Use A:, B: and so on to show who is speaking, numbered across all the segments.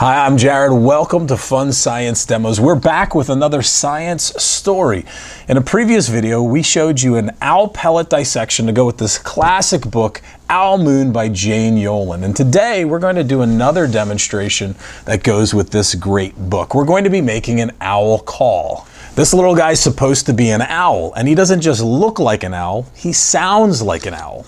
A: Hi, I'm Jared. Welcome to Fun Science Demos. We're back with another science story. In a previous video, we showed you an owl pellet dissection to go with this classic book, Owl Moon by Jane Yolen. And today we're going to do another demonstration that goes with this great book. We're going to be making an owl call. This little guy's supposed to be an owl, and he doesn't just look like an owl, he sounds like an owl.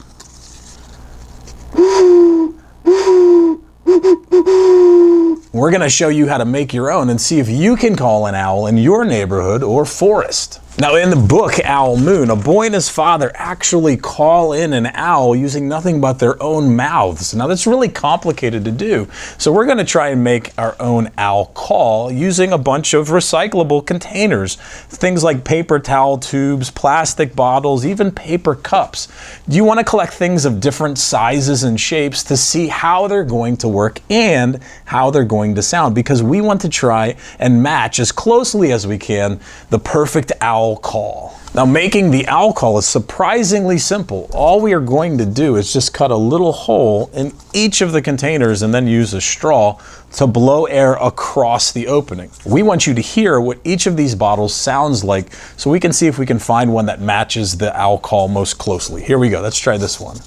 A: We're going to show you how to make your own and see if you can call an owl in your neighborhood or forest. Now, in the book Owl Moon, a boy and his father actually call in an owl using nothing but their own mouths. Now, that's really complicated to do. So we're going to try and make our own owl call using a bunch of recyclable containers. Things like paper towel tubes, plastic bottles, even paper cups. You want to collect things of different sizes and shapes to see how they're going to work and how they're going to sound, because we want to try and match as closely as we can the perfect owl call. Now, making the owl call is surprisingly simple. All we are going to do is just cut a little hole in each of the containers and then use a straw to blow air across the opening. We want you to hear what each of these bottles sounds like so we can see if we can find one that matches the owl call most closely. Here we go. Let's try this one.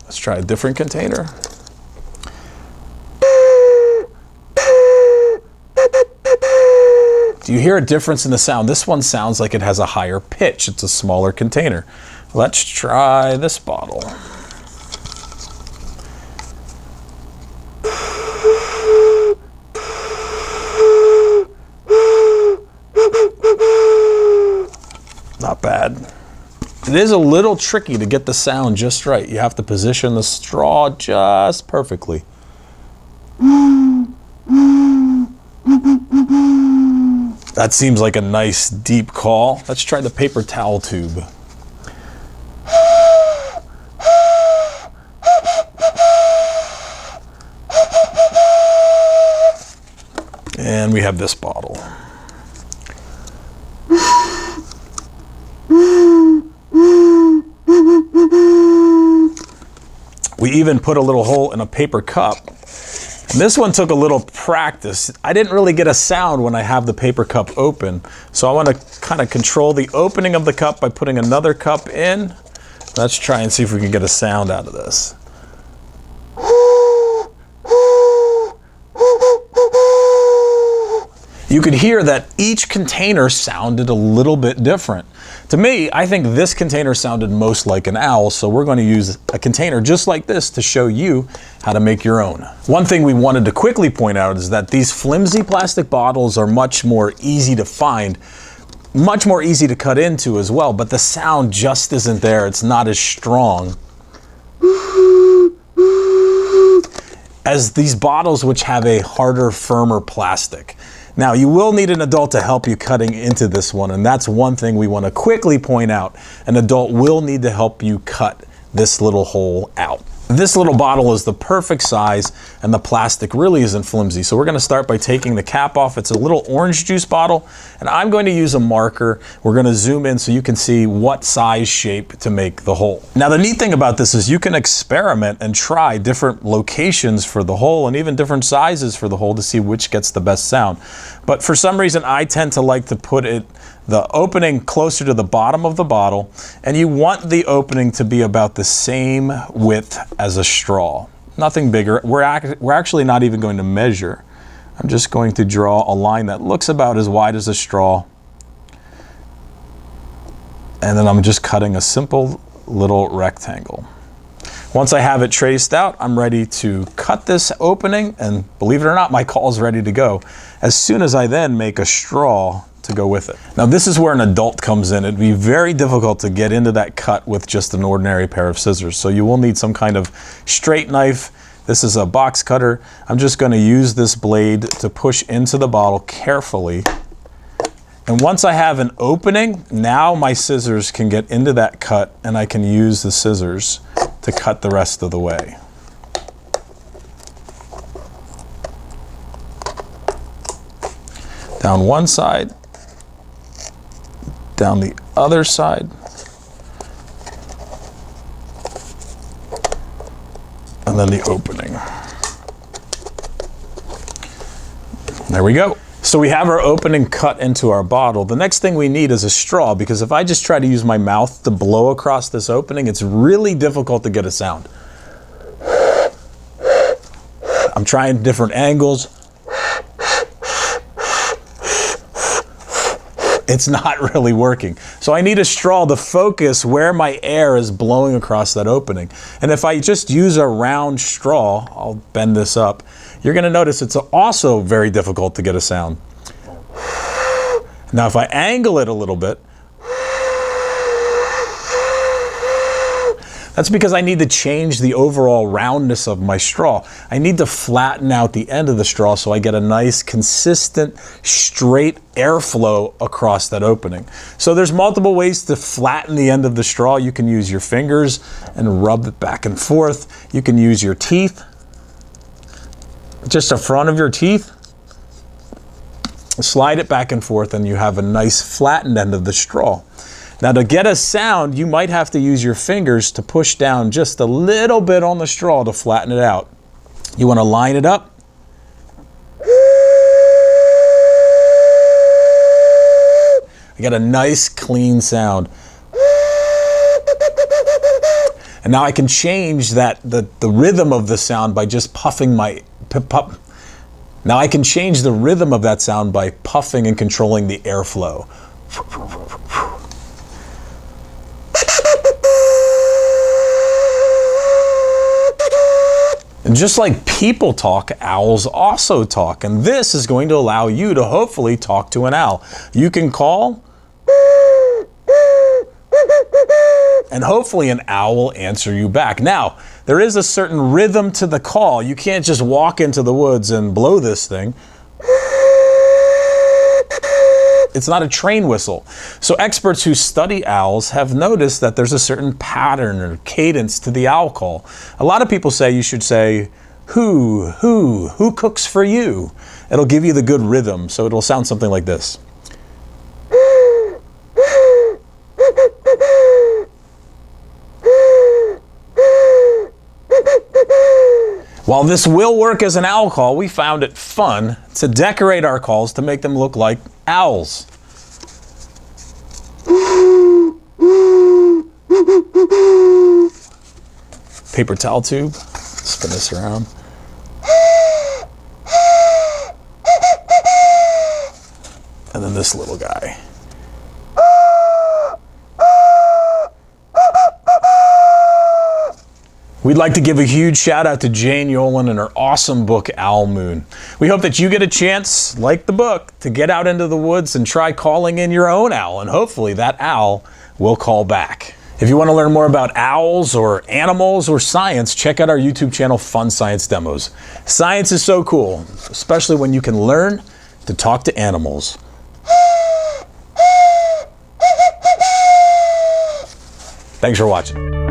A: Let's try a different container. Do you hear a difference in the sound? This one sounds like it has a higher pitch. It's a smaller container. Let's try this bottle. Not bad. It is a little tricky to get the sound just right. You have to position the straw just perfectly. That seems like a nice deep call. Let's try the paper towel tube. And we have this bottle. We even put a little hole in a paper cup. And this one took a little practice. I didn't really get a sound when I have the paper cup open. So I want to kind of control the opening of the cup by putting another cup in. Let's try and see if we can get a sound out of this. You could hear that each container sounded a little bit different. To me, I think this container sounded most like an owl, so we're going to use a container just like this to show you how to make your own. One thing we wanted to quickly point out is that these flimsy plastic bottles are much more easy to find, much more easy to cut into as well, but the sound just isn't there. It's not as strong as these bottles which have a harder, firmer plastic. Now, you will need an adult to help you cutting into this one, and that's one thing we want to quickly point out. An adult will need to help you cut this little hole out. This little bottle is the perfect size, and the plastic really isn't flimsy. So we're going to start by taking the cap off. It's a little orange juice bottle, and I'm going to use a marker. We're going to zoom in so you can see what size shape to make the hole. Now, the neat thing about this is you can experiment and try different locations for the hole and even different sizes for the hole to see which gets the best sound. But for some reason, I tend to like to put the opening closer to the bottom of the bottle, and you want the opening to be about the same width as a straw. Nothing bigger. We're actually not even going to measure. I'm just going to draw a line that looks about as wide as a straw. And then I'm just cutting a simple little rectangle. Once I have it traced out, I'm ready to cut this opening, and believe it or not, my call is ready to go. As soon as I then make a straw to go with it. Now, this is where an adult comes in. It'd be very difficult to get into that cut with just an ordinary pair of scissors. So you will need some kind of straight knife. This is a box cutter. I'm just going to use this blade to push into the bottle carefully. And once I have an opening, now my scissors can get into that cut, and I can use the scissors to cut the rest of the way. Down one side, down the other side. And then the opening. There we go. So we have our opening cut into our bottle. The next thing we need is a straw, because if I just try to use my mouth to blow across this opening, it's really difficult to get a sound. I'm trying different angles. It's not really working. So I need a straw to focus where my air is blowing across that opening. And if I just use a round straw, I'll bend this up, you're gonna notice it's also very difficult to get a sound. Now if I angle it a little bit, that's because I need to change the overall roundness of my straw. I need to flatten out the end of the straw so I get a nice, consistent, straight airflow across that opening. So there's multiple ways to flatten the end of the straw. You can use your fingers and rub it back and forth. You can use your teeth, just the front of your teeth. Slide it back and forth and you have a nice flattened end of the straw. Now to get a sound, you might have to use your fingers to push down just a little bit on the straw to flatten it out. You want to line it up. I get a nice clean sound. And now I can change the rhythm of the sound by just puffing my Now I can change the rhythm of that sound by puffing and controlling the airflow. And just like people talk, owls also talk. And this is going to allow you to hopefully talk to an owl. You can call, and hopefully an owl will answer you back. Now, there is a certain rhythm to the call. You can't just walk into the woods and blow this thing. It's not a train whistle. So experts who study owls have noticed that there's a certain pattern or cadence to the owl call. A lot of people say you should say, who cooks for you? It'll give you the good rhythm, so it'll sound something like this. While this will work as an owl call, we found it fun to decorate our calls to make them look like owls. Paper towel tube, spin this around. And then this little guy. We'd like to give a huge shout out to Jane Yolen and her awesome book, Owl Moon. We hope that you get a chance, like the book, to get out into the woods and try calling in your own owl, and hopefully that owl will call back. If you want to learn more about owls or animals or science, check out our YouTube channel, Fun Science Demos. Science is so cool, especially when you can learn to talk to animals. Thanks for watching.